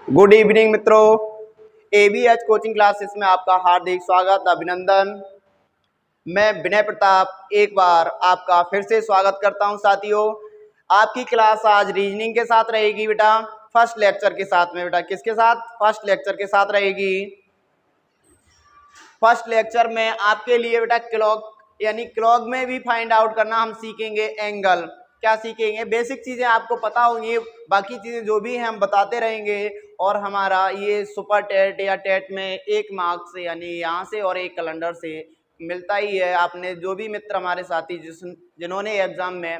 Good evening मित्रों, ABH coaching classes में आपका हार्दिक स्वागत अभिनंदन। मैं विनय प्रताप एक बार आपका फिर से स्वागत करता हूं। साथियों, आपकी क्लास आज रीजनिंग के साथ रहेगी बेटा, फर्स्ट लेक्चर के साथ में। बेटा किसके साथ? फर्स्ट लेक्चर के साथ रहेगी। फर्स्ट लेक्चर में आपके लिए बेटा क्लॉक यानी क्लॉक में भी फाइंड आउट करना हम सीखेंगे। एंगल क्या सीखेंगे? बेसिक चीजें आपको पता होंगी, बाकी चीजें जो भी हैं हम बताते रहेंगे। और हमारा ये सुपर टेट या टेट में एक मार्क्स से यानी यहाँ से और एक कैलेंडर से मिलता ही है। आपने जो भी मित्र हमारे साथी जिन्होंने एग्जाम में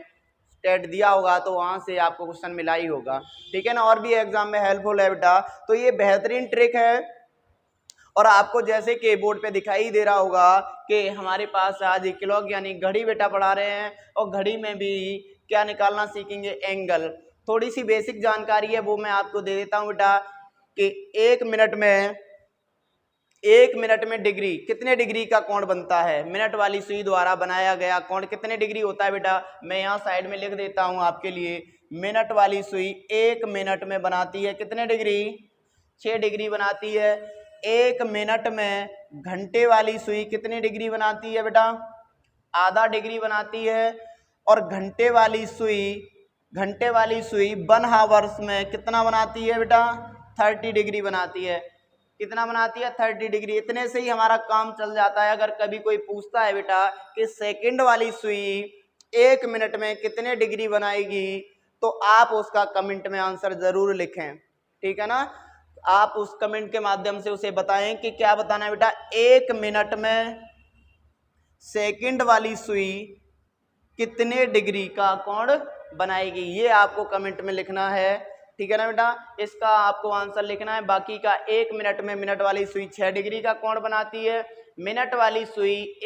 टेट दिया होगा तो वहाँ से आपको क्वेश्चन मिला ही होगा, ठीक है ना। और भी एग्जाम में हेल्पफुल है बेटा। तो ये बेहतरीन ट्रिक है और आपको जैसे कि बोर्ड पे दिखाई दे रहा होगा कि हमारे पास आज क्लॉक यानी घड़ी बेटा पढ़ा रहे हैं और घड़ी में भी क्या निकालना सीखेंगे? एंगल। थोड़ी सी बेसिक जानकारी है वो मैं आपको दे देता हूं बेटा कि एक मिनट में डिग्री कितने डिग्री का कोण बनता है। मिनट वाली सुई द्वारा बनाया गया कोण कितने डिग्री होता है बेटा? मैं यहाँ साइड में लिख देता हूँ आपके लिए। मिनट वाली सुई एक मिनट में बनाती है कितने डिग्री? 6 डिग्री बनाती है। एक मिनट में घंटे वाली सुई कितनी डिग्री बनाती है बेटा? आधा डिग्री बनाती है। और घंटे वाली सुई 1 हावर्स में कितना बनाती है बेटा? 30 डिग्री बनाती है। कितना बनाती है? 30 डिग्री। इतने से ही हमारा काम चल जाता है। अगर कभी कोई पूछता है बेटा कि सेकंड वाली सुई एक मिनट में कितने डिग्री बनाएगी, तो आप उसका कमेंट में आंसर जरूर लिखें, ठीक है ना। आप उस कमेंट के माध्यम से उसे बताएं कि क्या बताना है बेटा। एक मिनट में सेकंड वाली सुई कितने डिग्री का कोण बनाएगी, ये आपको कमेंट में लिखना है, ठीक है ना बेटा। इसका आपको आंसर लिखना है। बाकी का एक मिनट में मिनट वाली सुई 6 डिग्री का कोण बनाती है। मिनट वाली सुई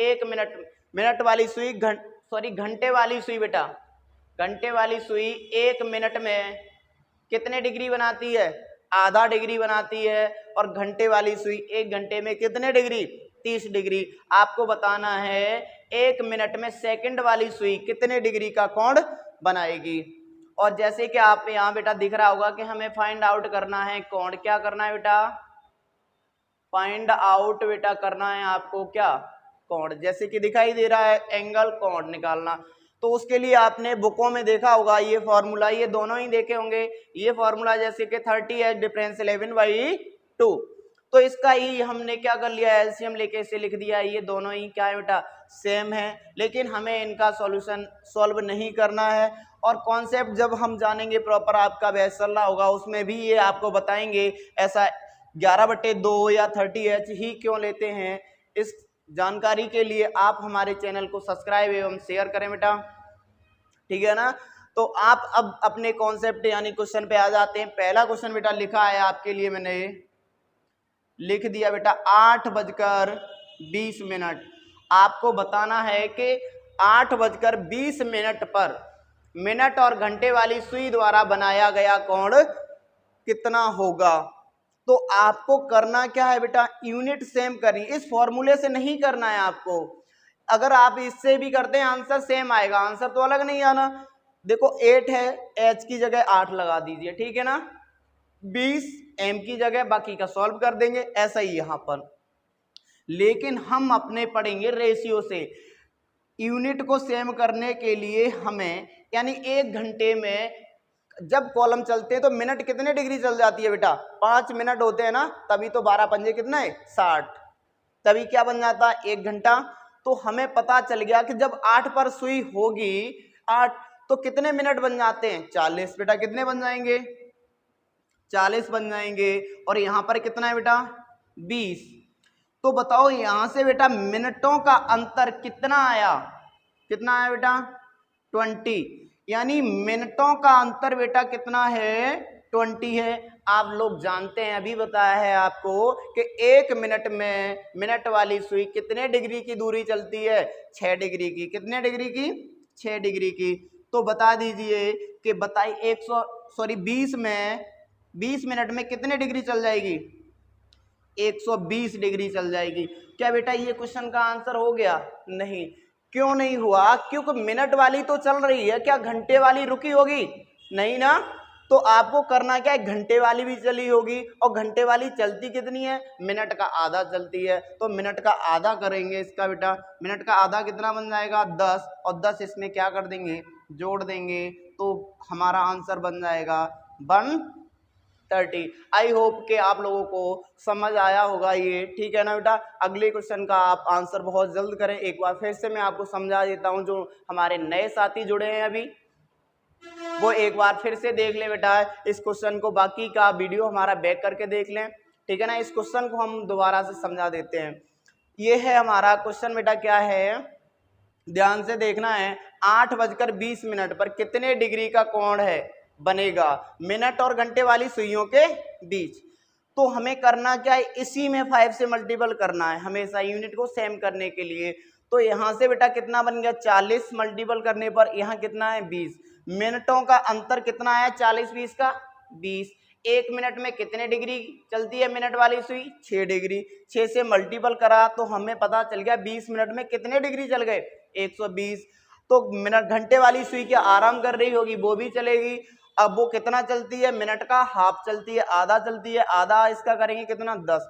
घंटे वाली सुई बेटा, घंटे वाली सुई एक मिनट में कितने डिग्री बनाती है? आधा डिग्री बनाती है। और घंटे वाली सुई एक घंटे में कितने डिग्री? 30 डिग्री। आपको बताना है एक मिनट में सेकंड वाली सुई कितने डिग्री का कोण बनाएगी। और जैसे कि आप यहाँ बेटा दिख रहा होगा कि हमें फाइंड आउट करना है कोण। क्या करना है बेटा? फाइंड आउट बेटा करना है आपको क्या? कोण। जैसे कि दिखाई दे रहा है एंगल, कोण निकालना। तो उसके लिए आपने बुकों में देखा होगा ये फॉर्मूला, ये दोनों ही देखे होंगे। ये फॉर्मूला जैसे कि 30 है डिफरेंस 11/2। तो इसका ही हमने क्या कर लिया? एलसीएम लेके इसे लिख दिया। ये दोनों ही क्या है बेटा? सेम है। लेकिन हमें इनका सॉल्यूशन सॉल्व नहीं करना है। और कॉन्सेप्ट जब हम जानेंगे प्रॉपर, आपका बैच चल रहा होगा उसमें भी ये आपको बताएंगे ऐसा 11/2 या 30H ही क्यों लेते हैं। इस जानकारी के लिए आप हमारे चैनल को सब्सक्राइब एवं शेयर करें बेटा, ठीक है ना। तो आप अब अपने कॉन्सेप्ट यानी क्वेश्चन पे आ जाते हैं। पहला क्वेश्चन बेटा लिखा है आपके लिए, मैंने लिख दिया बेटा 8:20। आपको बताना है कि 8:20 पर मिनट और घंटे वाली सुई द्वारा बनाया गया कोण कितना होगा। तो आपको करना क्या है बेटा? यूनिट सेम करनी। इस फॉर्मूले से नहीं करना है आपको। अगर आप इससे भी करते हैं आंसर सेम आएगा, आंसर तो अलग नहीं आना। देखो 8 है, एच की जगह 8 लगा दीजिए, ठीक है ना। 20 एम की जगह, बाकी का सॉल्व कर देंगे। ऐसा ही यहां पर, लेकिन हम अपने पढ़ेंगे रेशियो से। यूनिट को सेम करने के लिए हमें यानी एक घंटे में जब कॉलम चलते हैं तो मिनट कितने डिग्री चल जाती है बेटा? 5 मिनट होते हैं ना, तभी तो 12 पंजे कितना है? 60। तभी क्या बन जाता है? 1 घंटा। तो हमें पता चल गया कि जब 8 पर सुई होगी 8, तो कितने मिनट बन जाते हैं? 40 बेटा। कितने बन जाएंगे? 40 बन जाएंगे। और यहां पर कितना है बेटा? 20। तो बताओ यहां से बेटा मिनटों का अंतर कितना आया? कितना आया बेटा? 20। यानी मिनटों का अंतर बेटा कितना है? 20 है। आप लोग जानते हैं, अभी बताया है आपको कि एक मिनट में मिनट वाली सुई कितने डिग्री की दूरी चलती है? 6 डिग्री की। कितने डिग्री की? 6 डिग्री की। तो बता दीजिए कि बताइए 20 मिनट में कितने डिग्री चल जाएगी? 120 डिग्री चल जाएगी। क्या बेटा ये क्वेश्चन का आंसर हो गया? नहीं। क्यों नहीं हुआ? क्योंकि मिनट वाली तो चल रही है। क्या घंटे वाली रुकी होगी? नहीं ना। तो आपको करना क्या है, घंटे वाली भी चली होगी और घंटे वाली चलती कितनी है, मिनट का आधा चलती है, तो मिनट का आधा करेंगे इसका बेटा, मिनट का आधा कितना बन जाएगा 10, और 10 इसमें क्या कर देंगे, जोड़ देंगे, तो हमारा आंसर बन जाएगा 130। आई होप कि आप लोगों को समझ आया होगा ये, ठीक है ना बेटा। अगले क्वेश्चन का आप आंसर बहुत जल्द करें। एक बार फिर से मैं आपको समझा देता हूं, जो हमारे नए साथी जुड़े हैं अभी, वो एक बार फिर से देख ले बेटा इस क्वेश्चन को, बाकी का वीडियो हमारा बैक करके देख लें, ठीक है ना। इस क्वेश्चन को हम दोबारा से समझा देते हैं। ये है हमारा क्वेश्चन बेटा, क्या है, ध्यान से देखना है। 8:20 पर कितने डिग्री का कोण है बनेगा मिनट और घंटे वाली सुइयों के बीच। तो हमें करना क्या है, इसी में 5 से मल्टीपल करना है हमेशा, यूनिट को सेम करने के लिए। तो यहाँ से बेटा कितना बन गया, 40 मल्टीपल करने पर यहाँ कितना है 20, मिनटों का अंतर कितना है 40-20 का 20। 1 मिनट में कितने डिग्री चलती है मिनट वाली सुई, 6 डिग्री। 6 से मल्टीपल करा तो हमें पता चल गया 20 मिनट में कितने डिग्री चल गए, 120। तो मिनट घंटे वाली सुई क्या आराम कर रही होगी, वो भी चलेगी। अब वो कितना चलती है, मिनट का हाफ चलती है, आधा चलती है, आधा इसका करेंगे कितना 10,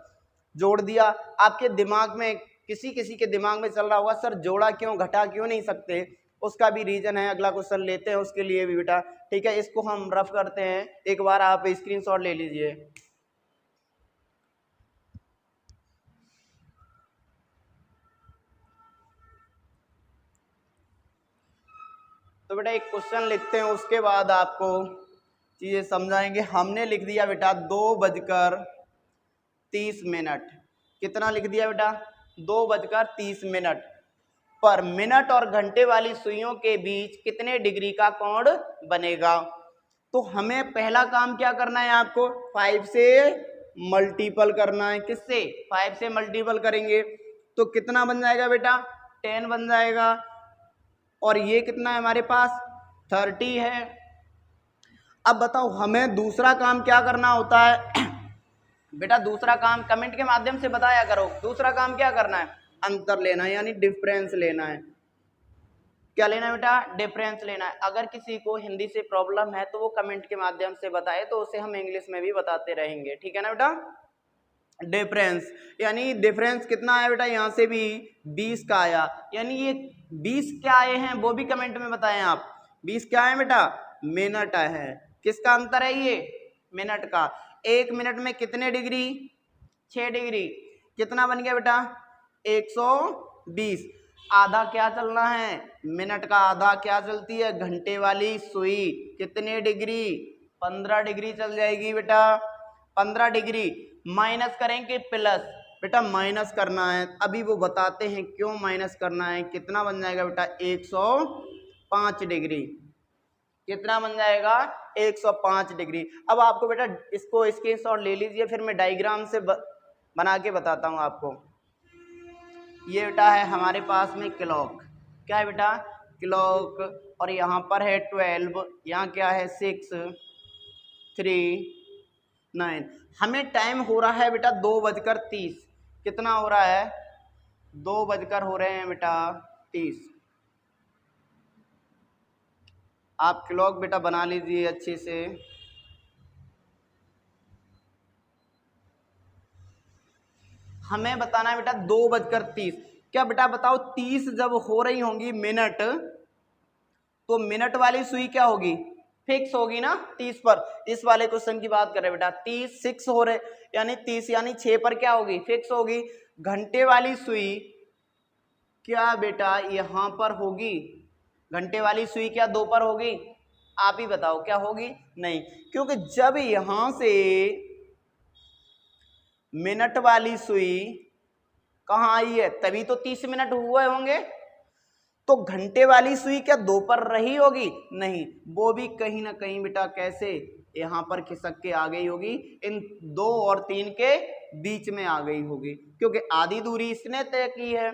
जोड़ दिया। आपके दिमाग में किसी किसी के दिमाग में चल रहा होगा सर जोड़ा क्यों घटा क्यों नहीं सकते, उसका भी रीजन है, अगला क्वेश्चन लेते हैं उसके लिए भी बेटा, ठीक है। इसको हम रफ करते हैं, एक बार आप स्क्रीनशॉट ले लीजिए। तो बेटा एक क्वेश्चन लिखते हैं, उसके बाद आपको चीजें समझाएंगे। हमने लिख दिया बेटा 2:30, कितना लिख दिया बेटा 2:30 पर मिनट और घंटे वाली सुइयों के बीच कितने डिग्री का कोण बनेगा। तो हमें पहला काम क्या करना है, आपको 5 से मल्टीपल करना है। किससे, 5 से मल्टीपल करेंगे तो कितना बन जाएगा बेटा 10 बन जाएगा, और ये कितना है हमारे पास 30 है। अब बताओ हमें दूसरा काम क्या करना होता है बेटा, दूसरा काम कमेंट के माध्यम से बताया करो। दूसरा काम क्या करना है, अंतर लेना है, यानी डिफरेंस लेना है। क्या लेना है बेटा, डिफरेंस लेना है। अगर किसी को हिंदी से प्रॉब्लम है तो वो कमेंट के माध्यम से बताए, तो उसे हम इंग्लिश में भी बताते रहेंगे, ठीक है ना बेटा। डिफरेंस यानी डिफरेंस कितना है बेटा, यहाँ से भी 20 का आया, यानी ये 20 क्या आए हैं वो भी कमेंट में बताएं आप। 20 क्या है बेटा, मिनट है। किसका अंतर है ये, मिनट का। 1 मिनट में कितने डिग्री, 6 डिग्री। कितना बन गया बेटा 120। आधा क्या चलना है, मिनट का आधा क्या चलती है, घंटे वाली सुई, कितने डिग्री 15 डिग्री चल जाएगी बेटा, 15 डिग्री। माइनस करेंगे प्लस, बेटा माइनस करना है, अभी वो बताते हैं क्यों माइनस करना है। कितना बन जाएगा बेटा 105 डिग्री, कितना बन जाएगा 105 डिग्री। अब आपको बेटा इसको स्क्रीनशॉट ले लीजिए, फिर मैं डायग्राम से बना के बताता हूँ आपको। ये बेटा है हमारे पास में क्लॉक, क्या है बेटा क्लॉक, और यहाँ पर है 12, यहाँ क्या है 6, 3, 9। हमें टाइम हो रहा है बेटा 2:30, कितना हो रहा है 2 बजकर हो रहे हैं बेटा 30। आप क्लॉक बेटा बना लीजिए अच्छे से। हमें बताना है बेटा 2:30। क्या बेटा बताओ 30 जब हो रही होंगी मिनट, तो मिनट वाली सुई क्या होगी, फिक्स होगी ना 30 पर। इस वाले क्वेश्चन की बात कर रहे बेटा, 30 6 हो रहे, यानी 30 यानी 6 पर क्या होगी, फिक्स होगी। घंटे वाली सुई क्या बेटा यहाँ पर होगी, घंटे वाली सुई क्या 2 पर होगी, आप ही बताओ क्या होगी, नहीं, क्योंकि जब यहां से मिनट वाली सुई कहाँ आई है तभी तो 30 मिनट हुए होंगे। तो घंटे वाली सुई क्या 2 पर रही होगी, नहीं, वो भी कहीं ना कहीं बेटा कैसे यहाँ पर खिसक के आ गई होगी, इन 2 और 3 के बीच में आ गई होगी, क्योंकि आधी दूरी इसने तय की है।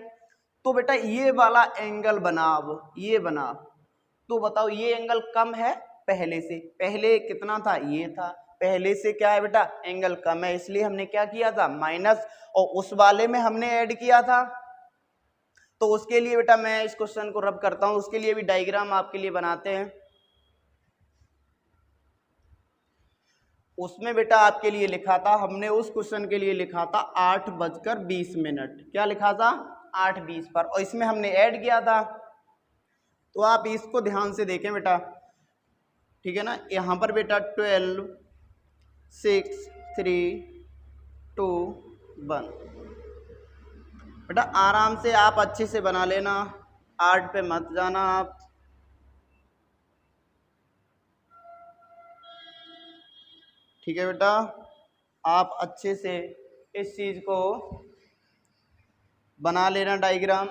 तो बेटा ये वाला एंगल बना, अब ये बना, तो बताओ ये एंगल कम है पहले से, पहले कितना था, ये था, पहले से क्या है बेटा एंगल कम है, इसलिए हमने क्या किया था माइनस, और उस वाले में हमने ऐड किया था। तो उसके लिए बेटा मैं इस क्वेश्चन को रब करता हूं, उसके लिए भी डायग्राम आपके लिए बनाते हैं। उसमें बेटा आपके लिए लिखा था, हमने उस क्वेश्चन के लिए लिखा था 8:20। क्या लिखा था? 8:20 पर, और इसमें हमने ऐड किया था। तो आप इसको ध्यान से देखें बेटा, ठीक है ना। यहाँ पर बेटा 12, 6, 3, 2, 1। बेटा आराम से आप अच्छे से बना लेना, 8 पे मत जाना आप। ठीक है बेटा, आप अच्छे से इस चीज को बना लेना डायग्राम।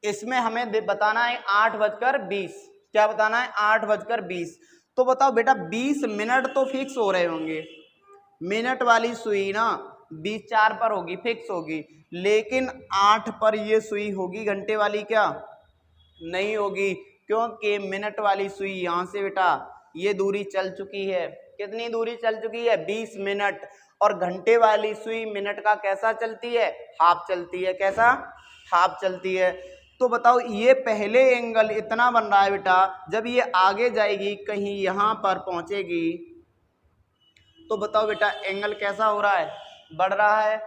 इसमें हमें बताना है 8:20। क्या बताना है? 8:20। तो बताओ बेटा 20 मिनट तो फिक्स हो रहे होंगे, मिनट वाली सुई ना 20:04 पर होगी, फिक्स होगी, लेकिन 8 पर ये सुई होगी, घंटे वाली क्या नहीं होगी, क्योंकि मिनट वाली सुई यहाँ से बेटा ये दूरी चल चुकी है। कितनी दूरी चल चुकी है? 20 मिनट। और घंटे वाली सुई मिनट का कैसा चलती है? हाफ चलती है। कैसा? हाफ चलती है। तो बताओ ये पहले एंगल इतना बन रहा है बेटा, जब ये आगे जाएगी कहीं यहाँ पर पहुंचेगी तो बताओ बेटा एंगल कैसा हो रहा है? बढ़ रहा है।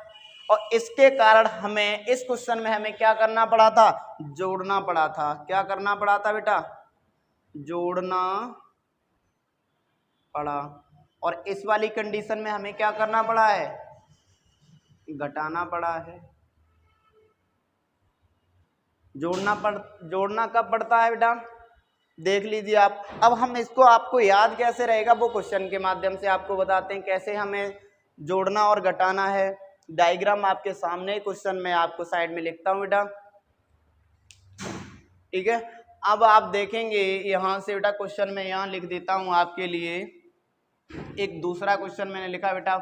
और इसके कारण हमें इस क्वेश्चन में हमें क्या करना पड़ा था? जोड़ना पड़ा था। क्या करना पड़ा था बेटा? जोड़ना पड़ा। और इस वाली कंडीशन में हमें क्या करना पड़ा है? घटाना पड़ा है। जोड़ना कब पड़ता है बेटा? देख लीजिए आप। अब हम इसको आपको याद कैसे रहेगा वो क्वेश्चन के माध्यम से आपको बताते हैं कैसे हमें जोड़ना और घटाना है। डायग्राम आपके सामने, क्वेश्चन में आपको साइड में लिखता हूं बेटा, ठीक है। अब आप देखेंगे यहां से बेटा, क्वेश्चन में यहां लिख देता हूं आपके लिए। एक दूसरा क्वेश्चन मैंने लिखा बेटा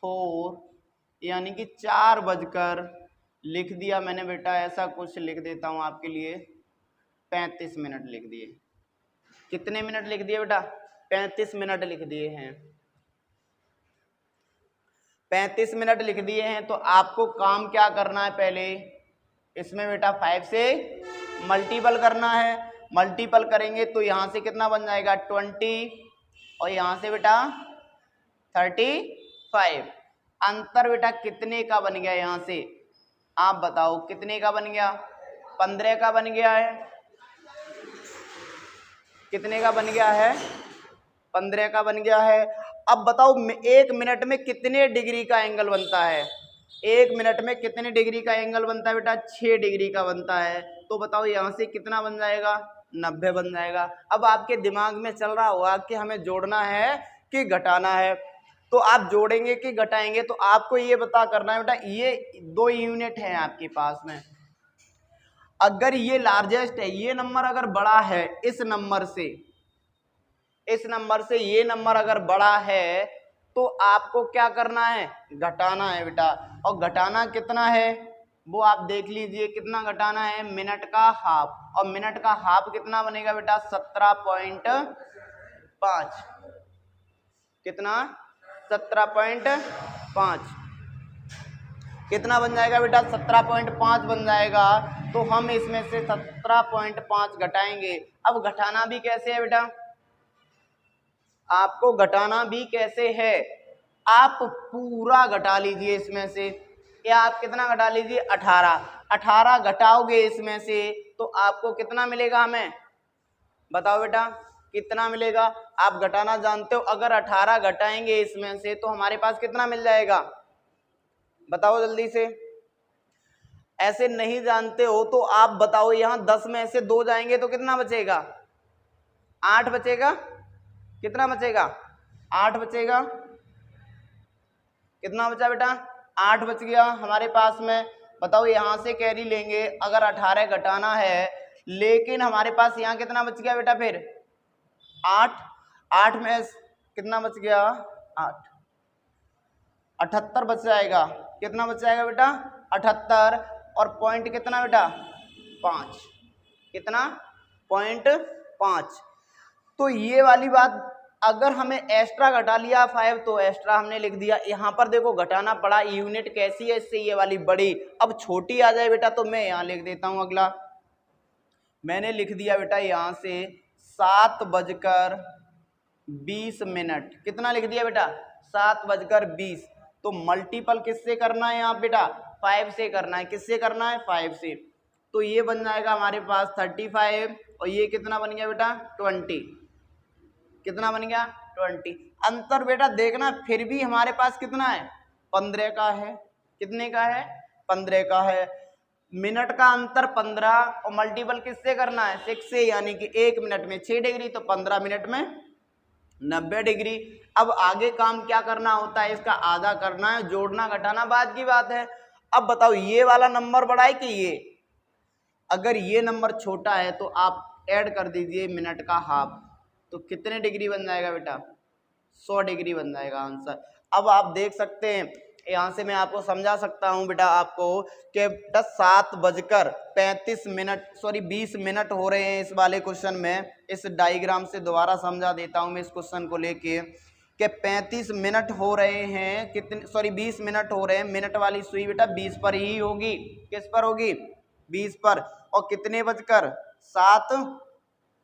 4, यानी कि 4 बजकर लिख दिया मैंने बेटा, ऐसा कुछ लिख देता हूं आपके लिए, 35 मिनट लिख दिए। कितने मिनट लिख दिए बेटा? 35 मिनट लिख दिए हैं। 35 मिनट लिख दिए हैं। तो आपको काम क्या करना है? पहले इसमें बेटा 5 से मल्टीपल करना है। मल्टीपल करेंगे तो यहां से कितना बन जाएगा? 20, और यहां से बेटा 35। अंतर बेटा कितने का बन गया? यहां से आप बताओ कितने का बन गया? 15 का बन गया है। कितने का बन गया है? 15 का बन गया है। अब बताओ 1 मिनट में कितने डिग्री का एंगल बनता है? 1 मिनट में कितने डिग्री का एंगल बनता है बेटा? 6 डिग्री का बनता है। तो बताओ यहाँ से कितना बन जाएगा? 90 बन जाएगा। अब आपके दिमाग में चल रहा होगा कि हमें जोड़ना है कि घटाना है। तो आप जोड़ेंगे कि घटाएंगे, तो आपको ये पता करना है बेटा, ये 2 यूनिट है आपके पास में। अगर ये लार्जेस्ट है, ये नंबर अगर बड़ा है इस नंबर से, ये नंबर अगर बड़ा है तो आपको क्या करना है? घटाना है बेटा। और घटाना कितना है वो आप देख लीजिए, कितना घटाना है? मिनट का हाफ। और मिनट का हाफ कितना बनेगा बेटा? 17.5। कितना? 17.5। कितना बन जाएगा बेटा? 17.5 बन जाएगा। तो हम इसमें से 17.5 घटाएंगे। अब घटाना भी कैसे है बेटा? आपको घटाना भी कैसे है? आप पूरा घटा लीजिए इसमें से। या आप कितना घटा लीजिए? 18 घटाओगे इसमें से तो आपको कितना मिलेगा? हमें बताओ बेटा कितना मिलेगा? आप घटाना जानते हो। अगर 18 घटाएंगे इसमें से तो हमारे पास कितना मिल जाएगा? बताओ जल्दी से। ऐसे नहीं जानते हो तो आप बताओ, यहां 10 में से 2 जाएंगे तो कितना बचेगा? 8 बचेगा। कितना बचेगा? 8 बचेगा। कितना बचा बेटा? 8 बच गया हमारे पास में। बताओ यहां से कैरी लेंगे, अगर 18 घटाना है, लेकिन हमारे पास यहाँ कितना बच गया बेटा? फिर 8 में कितना बच गया? 8, 78 बच जाएगा। कितना बच जाएगा बेटा? 78। और पॉइंट कितना बेटा? 5। कितना? 0.5। तो ये वाली बात, अगर हमें एक्स्ट्रा घटा लिया 5 तो एक्स्ट्रा हमने लिख दिया। यहाँ पर देखो घटाना पड़ा, यूनिट कैसी है इससे? ये वाली बड़ी। अब छोटी आ जाए बेटा तो मैं यहाँ लिख देता हूँ। अगला मैंने लिख दिया बेटा यहाँ से 7 बजकर 20 मिनट। कितना लिख दिया बेटा? 7:20। तो मल्टीपल किससे करना है यहाँ बेटा? 5 से करना है। किससे करना है? 5 से। तो ये बन जाएगा हमारे पास 35 और ये कितना बन गया बेटा? 20। कितना बन गया? 20। अंतर बेटा देखना फिर भी हमारे पास कितना है? 15 का है। कितने का है? 15 का है। मिनट का अंतर 15 और मल्टीपल किससे करना है? 6 से, यानी कि 1 मिनट में 6 डिग्री, तो 15 मिनट में 90 डिग्री। अब आगे काम क्या करना होता है? इसका आधा करना है, जोड़ना घटाना बाद की बात है। अब बताओ ये वाला नंबर बड़ा है कि ये? अगर ये नंबर छोटा है तो आप ऐड कर दीजिए मिनट का हाफ, तो कितने डिग्री बन जाएगा बेटा? 100 डिग्री बन जाएगा आंसर। अब आप देख सकते हैं, यहाँ से मैं आपको समझा सकता हूँ बेटा आपको कि 20 मिनट हो रहे हैं इस वाले क्वेश्चन में। इस डायग्राम से दोबारा समझा देता हूँ मैं इस क्वेश्चन को लेके कि 35 मिनट हो रहे हैं, 20 मिनट हो रहे हैं। मिनट वाली सुई बेटा 20 पर ही होगी। किस पर होगी? 20 पर। और कितने बजकर? 7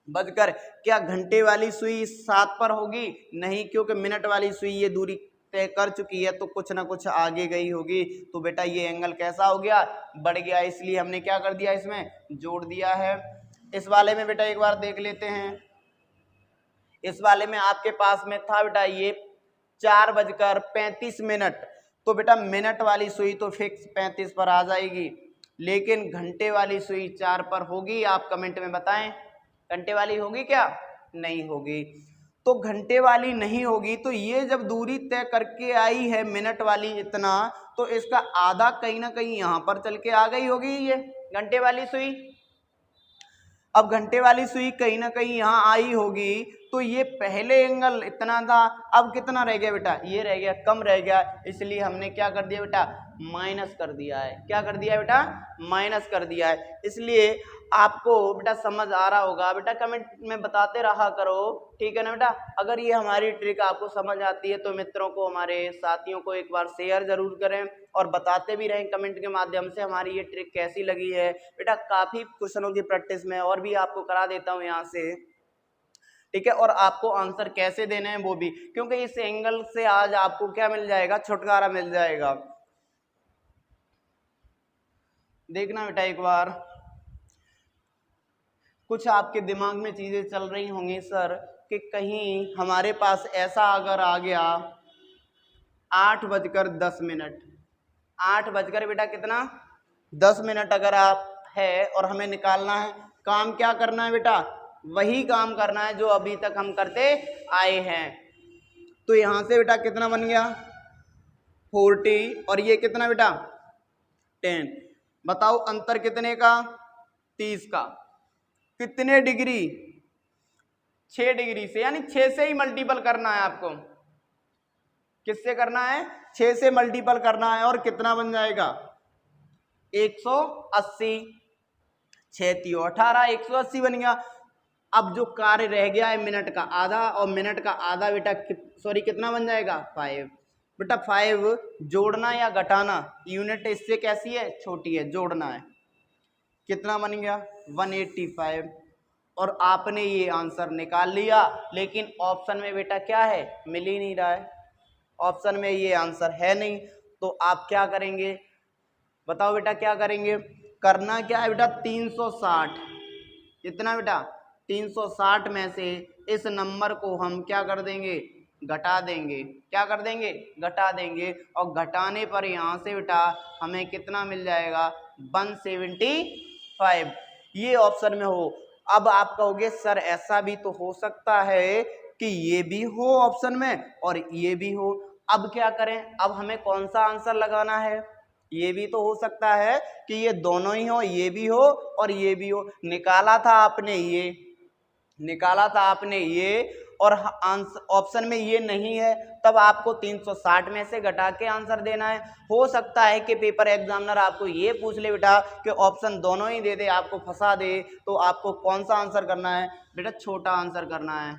बजकर। क्या घंटे वाली सुई 7 पर होगी? नहीं, क्योंकि मिनट वाली सुई ये दूरी तय कर चुकी है तो कुछ ना कुछ आगे गई होगी। तो बेटा ये एंगल कैसा हो गया? बढ़ गया। इसलिए हमने क्या कर दिया? इसमें जोड़ दिया है। इस वाले में बेटा एक बार देख लेते हैं। इस वाले में आपके पास में था बेटा ये 4:35। तो बेटा मिनट वाली सुई तो फिक्स 35 पर आ जाएगी, लेकिन घंटे वाली सुई 4 पर होगी। आप कमेंट में बताएं, घंटे वाली होगी क्या? नहीं होगी। तो घंटे वाली नहीं होगी तो ये जब दूरी तय करके आई है मिनट वाली इतना, तो इसका आधा कहीं ना कहीं यहाँ पर चल के आ गई होगी ये घंटे वाली सुई। अब घंटे वाली सुई कहीं ना कहीं यहाँ आई होगी, तो ये पहले एंगल इतना था, अब कितना रह गया बेटा? ये रह गया, कम रह गया। इसलिए हमने क्या कर दिया बेटा? माइनस कर दिया है। क्या कर दिया है बेटा? माइनस कर दिया है। इसलिए आपको बेटा समझ आ रहा होगा। बेटा कमेंट में बताते रहा करो, ठीक है ना बेटा? अगर ये हमारी ट्रिक आपको समझ आती है तो मित्रों को, हमारे साथियों को एक बार शेयर जरूर करें और बताते भी रहें कमेंट के माध्यम से हमारी ये ट्रिक कैसी लगी है। बेटा काफ़ी क्वेश्चनों की प्रैक्टिस में और भी आपको करा देता हूँ यहाँ से, ठीक है? और आपको आंसर कैसे देने हैं वो भी, क्योंकि इस एंगल से आज आपको क्या मिल जाएगा? छुटकारा मिल जाएगा। देखना बेटा एक बार, कुछ आपके दिमाग में चीजें चल रही होंगी सर कि कहीं हमारे पास ऐसा अगर आ गया 8:10। 8 बजकर बेटा कितना? 10 मिनट अगर आप है और हमें निकालना है, काम क्या करना है बेटा? वही काम करना है जो अभी तक हम करते आए हैं। तो यहां से बेटा कितना बन गया? 40 और ये कितना बेटा? 10। बताओ अंतर कितने का? 30 का। कितने डिग्री? 6 डिग्री से, यानी 6 से ही मल्टीपल करना है आपको। किससे करना है? 6 से मल्टीपल करना है। और कितना बन जाएगा? 180। 6 × 18, 180 बन गया। अब जो कार्य रह गया है मिनट का आधा, और मिनट का आधा बेटा कितना बन जाएगा? 5। बेटा 5 जोड़ना या घटाना, यूनिट इससे कैसी है? छोटी है, जोड़ना है। कितना बन गया? 185। और आपने ये आंसर निकाल लिया, लेकिन ऑप्शन में बेटा क्या है? मिल ही नहीं रहा है। ऑप्शन में ये आंसर है नहीं, तो आप क्या करेंगे? बताओ बेटा क्या करेंगे? करना क्या है बेटा? 360। कितना बेटा? 360 में से इस नंबर को हम क्या कर देंगे? घटा देंगे। क्या कर देंगे? घटा देंगे। और घटाने पर यहाँ से बेटा हमें कितना मिल जाएगा? 175। ये ऑप्शन में हो। अब आप कहोगे सर ऐसा भी तो हो सकता है कि ये भी हो ऑप्शन में और ये भी हो। अब क्या करें? अब हमें कौन सा आंसर लगाना है? ये भी तो हो सकता है कि ये दोनों ही हो, ये भी हो और ये भी हो। निकाला था आपने ये, निकाला था आपने ये, और ऑप्शन में ये नहीं है, तब आपको 360 में से घटा के आंसर देना है। हो सकता है कि पेपर एग्जामिनर आपको ये पूछ ले बेटा कि ऑप्शन दोनों ही दे दे, आपको फंसा दे, तो आपको कौन सा आंसर करना है? बेटा छोटा आंसर करना है।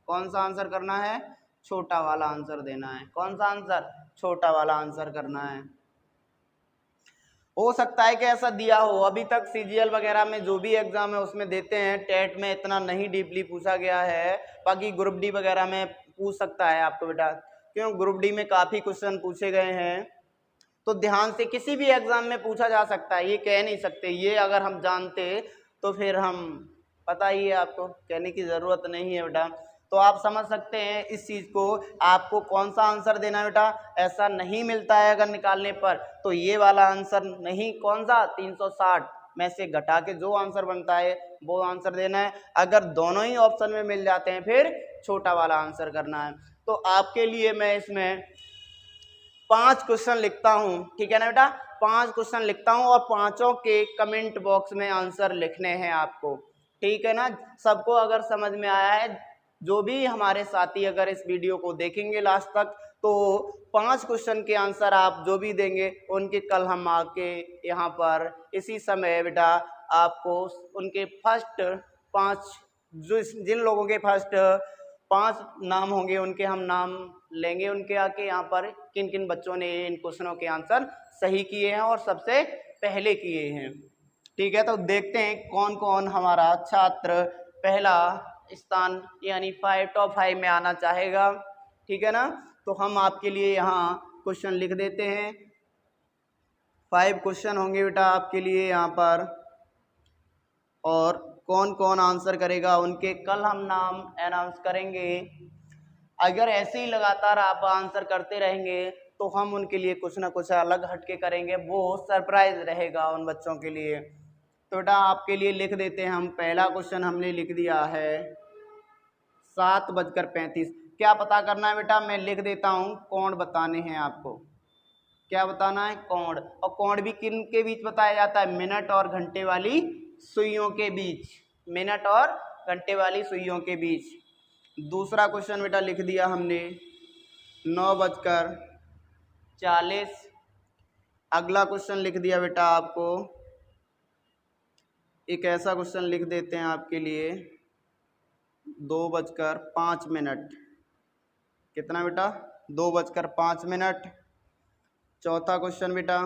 कौन सा आंसर करना है? छोटा वाला आंसर देना है। कौन सा आंसर? छोटा वाला आंसर करना है। हो सकता है कि ऐसा दिया हो। अभी तक सीजीएल वगैरह में जो भी एग्जाम है उसमें देते हैं, टेट में इतना नहीं डीपली पूछा गया है, बाकी ग्रुप डी वगैरह में पूछ सकता है आपको बेटा, क्यों ग्रुप डी में काफ़ी क्वेश्चन पूछे गए हैं। तो ध्यान से, किसी भी एग्जाम में पूछा जा सकता है, ये कह नहीं सकते। ये अगर हम जानते तो फिर हम, पता ही है आपको, कहने की ज़रूरत नहीं है बेटा। तो आप समझ सकते हैं इस चीज़ को। आपको कौन सा आंसर देना है बेटा, ऐसा नहीं मिलता है अगर निकालने पर, तो ये वाला आंसर नहीं, कौन सा 360 में से घटा के जो आंसर बनता है वो आंसर देना है। अगर दोनों ही ऑप्शन में मिल जाते हैं फिर छोटा वाला आंसर करना है। तो आपके लिए मैं इसमें 5 क्वेश्चन लिखता हूँ, ठीक है ना बेटा, 5 क्वेश्चन लिखता हूँ और पांचों के कमेंट बॉक्स में आंसर लिखने हैं आपको, ठीक है ना। सबको अगर समझ में आया है, जो भी हमारे साथी अगर इस वीडियो को देखेंगे लास्ट तक, तो 5 क्वेश्चन के आंसर आप जो भी देंगे उनके कल हम आके यहाँ पर इसी समय बेटा आपको उनके फर्स्ट 5, जो जिन लोगों के फर्स्ट 5 नाम होंगे उनके हम नाम लेंगे, उनके आके यहाँ पर किन किन बच्चों ने इन क्वेश्चनों के आंसर सही किए हैं और सबसे पहले किए हैं, ठीक है। तो देखते हैं कौन कौन हमारा छात्र पहला स्थान यानी टॉप 5 में आना चाहेगा, ठीक है ना। तो हम आपके लिए यहाँ क्वेश्चन लिख देते हैं। 5 क्वेश्चन होंगे बेटा आपके लिए यहाँ पर, और कौन कौन आंसर करेगा उनके कल हम नाम अनाउंस करेंगे। अगर ऐसे ही लगातार आप आंसर करते रहेंगे तो हम उनके लिए कुछ ना कुछ अलग हटके करेंगे, वो सरप्राइज रहेगा उन बच्चों के लिए। तो बेटा आपके लिए लिख देते हैं हम, पहला क्वेश्चन हमने लिख दिया है 7:35। क्या पता करना है बेटा, मैं लिख देता हूँ, कोण बताने हैं आपको। क्या बताना है, कोण। और कोण भी किन के बीच बताया जाता है, मिनट और घंटे वाली सुइयों के बीच, मिनट और घंटे वाली सुइयों के बीच। दूसरा क्वेश्चन बेटा लिख दिया हमने 9:40। अगला क्वेश्चन लिख दिया बेटा आपको, एक ऐसा क्वेश्चन लिख देते हैं आपके लिए 2:05। कितना बेटा, 2:05। चौथा क्वेश्चन बेटा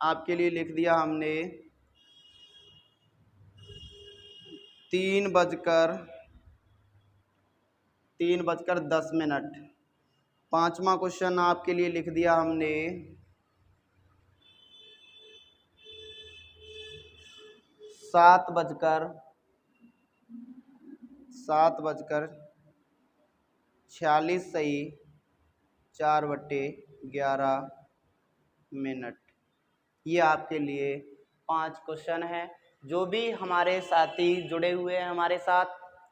आपके लिए लिख दिया हमने 3:10। पांचवा क्वेश्चन आपके लिए लिख दिया हमने 7:46 सही 4/11। ये आपके लिए 5 क्वेश्चन हैं। जो भी हमारे साथी जुड़े हुए हैं हमारे साथ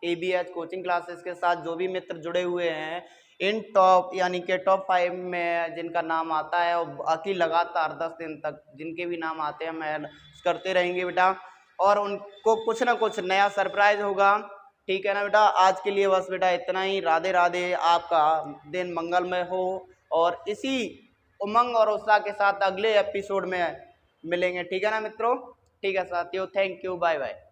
ABH कोचिंग क्लासेस के साथ, जो भी मित्र जुड़े हुए हैं, इन टॉप यानी कि टॉप 5 में जिनका नाम आता है, और बाकी लगातार 10 दिन तक जिनके भी नाम आते हैं मैं करते रहेंगे बेटा, और उनको कुछ ना कुछ नया सरप्राइज होगा, ठीक है ना बेटा। आज के लिए बस बेटा इतना ही। राधे राधे, आपका दिन मंगलमय हो, और इसी उमंग और उत्साह के साथ अगले एपिसोड में मिलेंगे, ठीक है ना मित्रों। ठीक है साथियों, थैंक यू, बाय बाय।